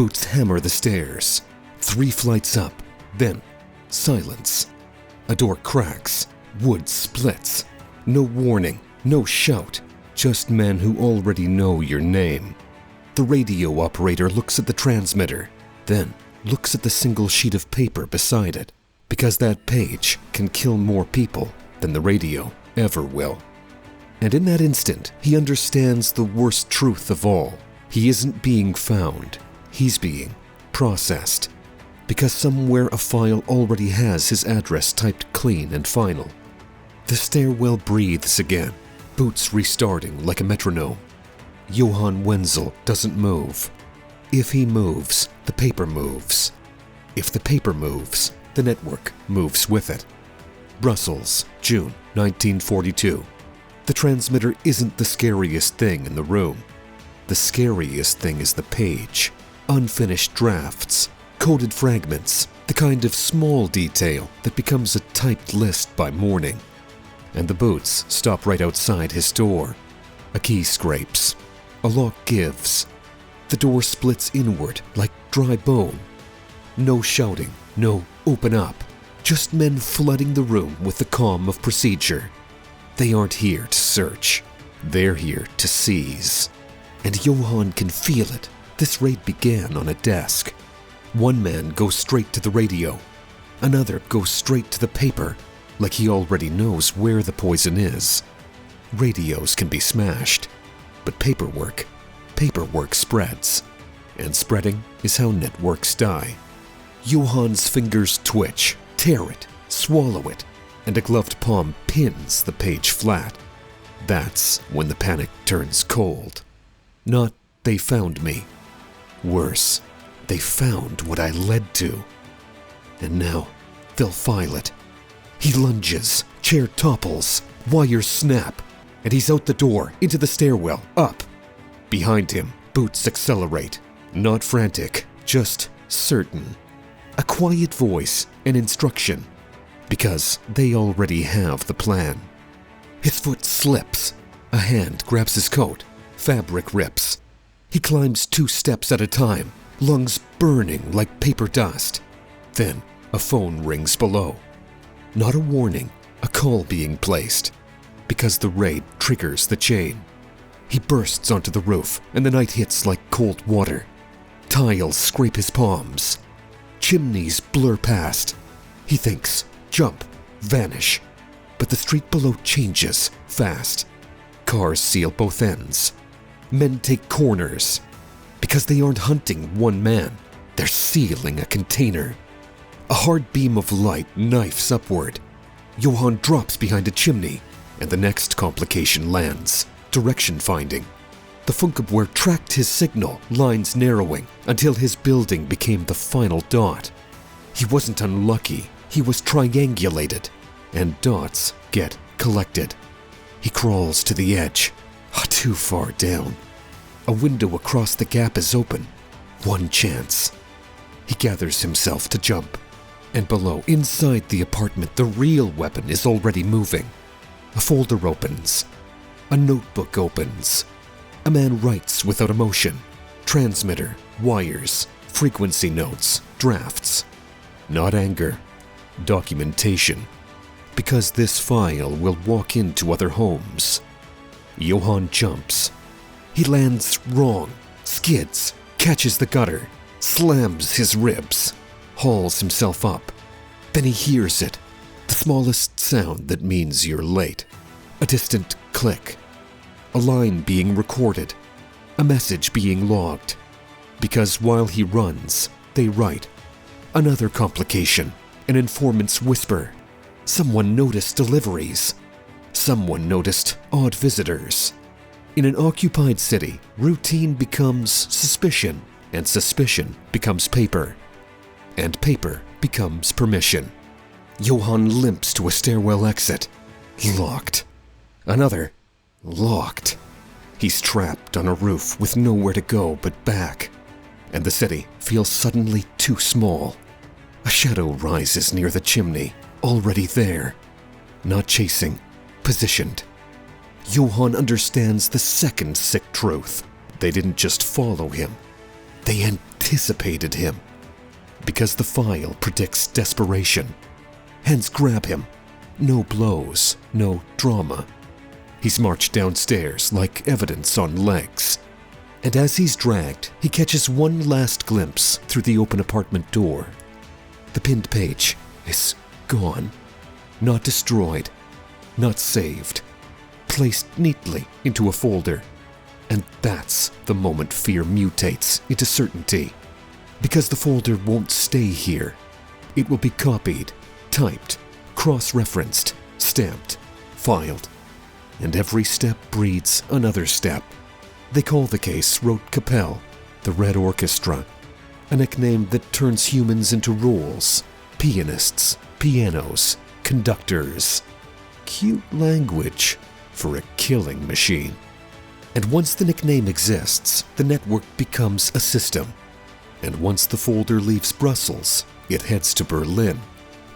Boots hammer the stairs. 3 flights up, then silence. A door cracks, wood splits. No warning, no shout, just men who already know your name. The radio operator looks at the transmitter, then looks at the single sheet of paper beside it, because that page can kill more people than the radio ever will. And in that instant, he understands the worst truth of all. He isn't being found, he's being processed. Because somewhere a file already has his address typed clean and final. The stairwell breathes again, Boots restarting like a metronome. Johann Wenzel doesn't move. If he moves, the paper moves. If the paper moves, the network moves with it. Brussels, June 1942. The transmitter isn't the scariest thing in the room. The scariest thing is the page. Unfinished drafts, coded fragments, the kind of small detail that becomes a typed list by morning. And the Boots stop right outside his door. A key scrapes. A lock gives. The door splits inward like dry bone. No shouting, no open up. Just men flooding the room with the calm of procedure. They aren't here to search. They're here to seize. And Johann can feel it. This raid began on a desk. One man goes straight to the radio. Another goes straight to the paper, like he already knows where the poison is. Radios can be smashed, but paperwork spreads. And spreading is how networks die. Johann's fingers twitch, tear it, swallow it, and a gloved palm pins the page flat. That's when the panic turns cold. Not, they found me. Worse, they found what I led to. And now, they'll file it. He lunges, chair topples, wires snap, and he's out the door, into the stairwell, up. Behind him, Boots accelerate. Not frantic, just certain. A quiet voice, an instruction. Because they already have the plan. His foot slips. A hand grabs his coat. Fabric rips. He climbs 2 steps at a time, lungs burning like paper dust. Then a phone rings below. Not a warning, a call being placed. Because the raid triggers the chain. He bursts onto the roof, and the night hits like cold water. Tiles scrape his palms. Chimneys blur past. He thinks, jump, vanish. But the street below changes fast. Cars seal both ends. Men take corners. Because they aren't hunting one man, they're sealing a container. A hard beam of light knifes upward. Johann drops behind a chimney, and the next complication lands. Direction finding. The Funkabwehr tracked his signal, lines narrowing, until his building became the final dot. He wasn't unlucky, he was triangulated, and dots get collected. He crawls to the edge, too far down. A window across the gap is open. One chance. He gathers himself to jump. And below, inside the apartment, the real weapon is already moving. A folder opens. A notebook opens. A man writes without emotion. Transmitter, wires, frequency notes, drafts. Not anger. Documentation. Because this file will walk into other homes. Johann jumps. He lands wrong, skids, catches the gutter, slams his ribs, hauls himself up. Then he hears it, the smallest sound that means you're late. A distant click. A line being recorded. A message being logged. Because while he runs, they write. Another complication, an informant's whisper. Someone noticed deliveries. Someone noticed odd visitors. In an occupied city, routine becomes suspicion, and suspicion becomes paper. And paper becomes permission. Johann limps to a stairwell exit. Locked. Another. Locked. He's trapped on a roof with nowhere to go but back. And the city feels suddenly too small. A shadow rises near the chimney, already there. Not chasing, positioned. Johann understands the second sick truth. They didn't just follow him. They anticipated him. Because the file predicts desperation. Hands grab him. No blows, no drama. He's marched downstairs like evidence on legs. And as he's dragged, he catches one last glimpse through the open apartment door. The pinned page is gone. Not destroyed, not saved. Placed neatly into a folder. And that's the moment fear mutates into certainty. Because the folder won't stay here. It will be copied, typed, cross-referenced, stamped, filed. And every step breeds another step. They call the case Rote Kapelle, the Red Orchestra, a nickname that turns humans into roles, pianists, pianos, conductors. Cute language for a killing machine. And once the nickname exists, the network becomes a system. And once the folder leaves Brussels, it heads to Berlin.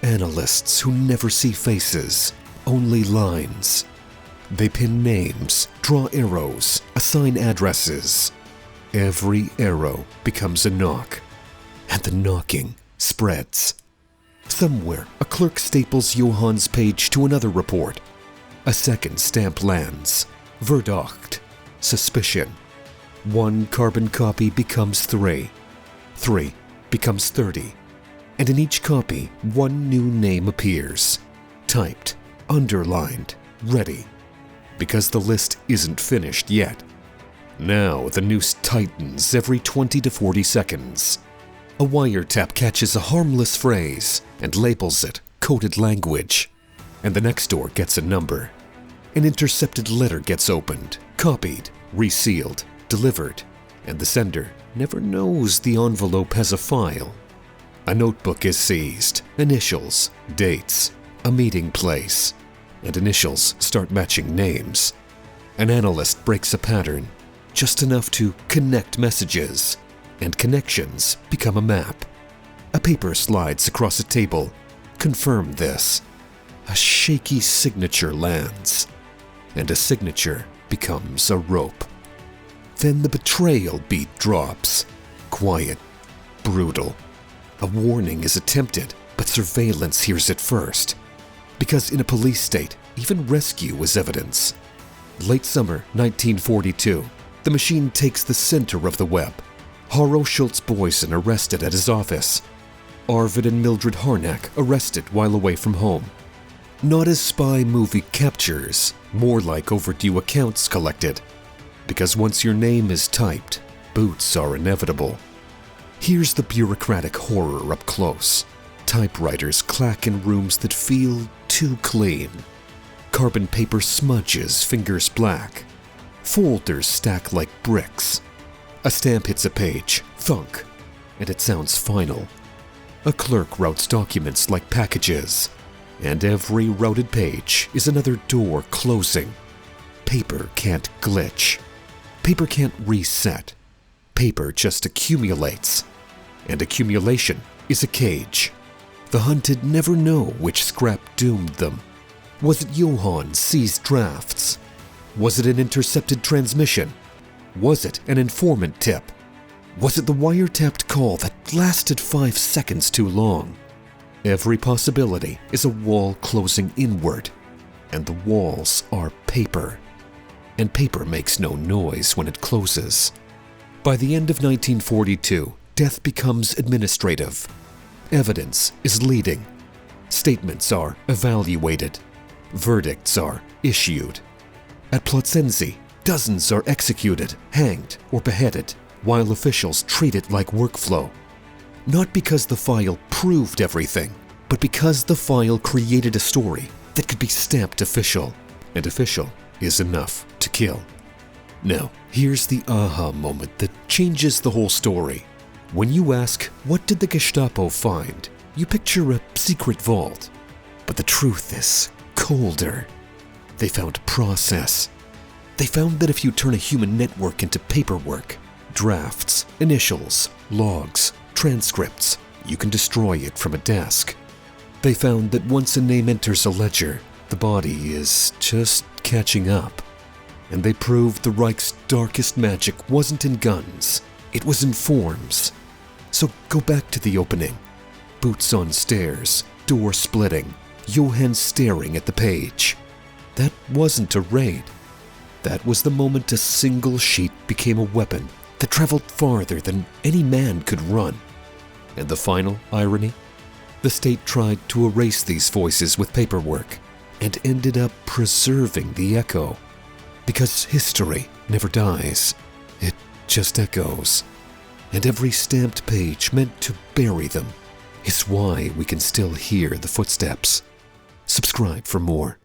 Analysts who never see faces, only lines. They pin names, draw arrows, assign addresses. Every arrow becomes a knock, and the knocking spreads. Somewhere, a clerk staples Johann's page to another report. A second stamp lands. Verdacht, suspicion. One carbon copy becomes 3. 3 becomes 30. And in each copy, one new name appears. Typed, underlined, ready. Because the list isn't finished yet. Now the noose tightens every 20 to 40 seconds. A wiretap catches a harmless phrase and labels it coded language. And the next door gets a number. An intercepted letter gets opened, copied, resealed, delivered, and the sender never knows the envelope has a file. A notebook is seized, initials, dates, a meeting place, and initials start matching names. An analyst breaks a pattern, just enough to connect messages, and connections become a map. A paper slides across a table. Confirm this. A shaky signature lands, and a signature becomes a rope. Then the betrayal beat drops. Quiet, brutal. A warning is attempted, but surveillance hears it first. Because in a police state, even rescue is evidence. Late summer 1942, the machine takes the center of the web. Haro Schulze-Boysen arrested at his office. Arvid and Mildred Harnack arrested while away from home. Not as spy movie captures, more like overdue accounts collected. Because once your name is typed, boots are inevitable. Here's the bureaucratic horror up close. Typewriters clack in rooms that feel too clean. Carbon paper smudges fingers black. Folders stack like bricks. A stamp hits a page, thunk, and it sounds final. A clerk routes documents like packages, and every routed page is another door closing. Paper can't glitch. Paper can't reset. Paper just accumulates. And accumulation is a cage. The hunted never know which scrap doomed them. Was it Johann's seized drafts? Was it an intercepted transmission? Was it an informant tip? Was it the wiretapped call that lasted 5 seconds too long? Every possibility is a wall closing inward, and the walls are paper. And paper makes no noise when it closes. By the end of 1942, death becomes administrative. Evidence is leading. Statements are evaluated. Verdicts are issued. At Plötzensee, dozens are executed, hanged, or beheaded, while officials treat it like workflow. Not because the file proved everything, but because the file created a story that could be stamped official, and official is enough to kill. Now, here's the aha moment that changes the whole story. When you ask, what did the Gestapo find? You picture a secret vault. But the truth is colder. They found process. They found that if you turn a human network into paperwork, drafts, initials, logs, transcripts, you can destroy it from a desk. They found that once a name enters a ledger, the body is just catching up. And they proved the Reich's darkest magic wasn't in guns, it was in forms. So go back to the opening. Boots on stairs, door splitting, Johann staring at the page. That wasn't a raid. That was the moment a single sheet became a weapon that traveled farther than any man could run. And the final irony? The state tried to erase these voices with paperwork and ended up preserving the echo. Because history never dies, it just echoes. And every stamped page meant to bury them is why we can still hear the footsteps. Subscribe for more.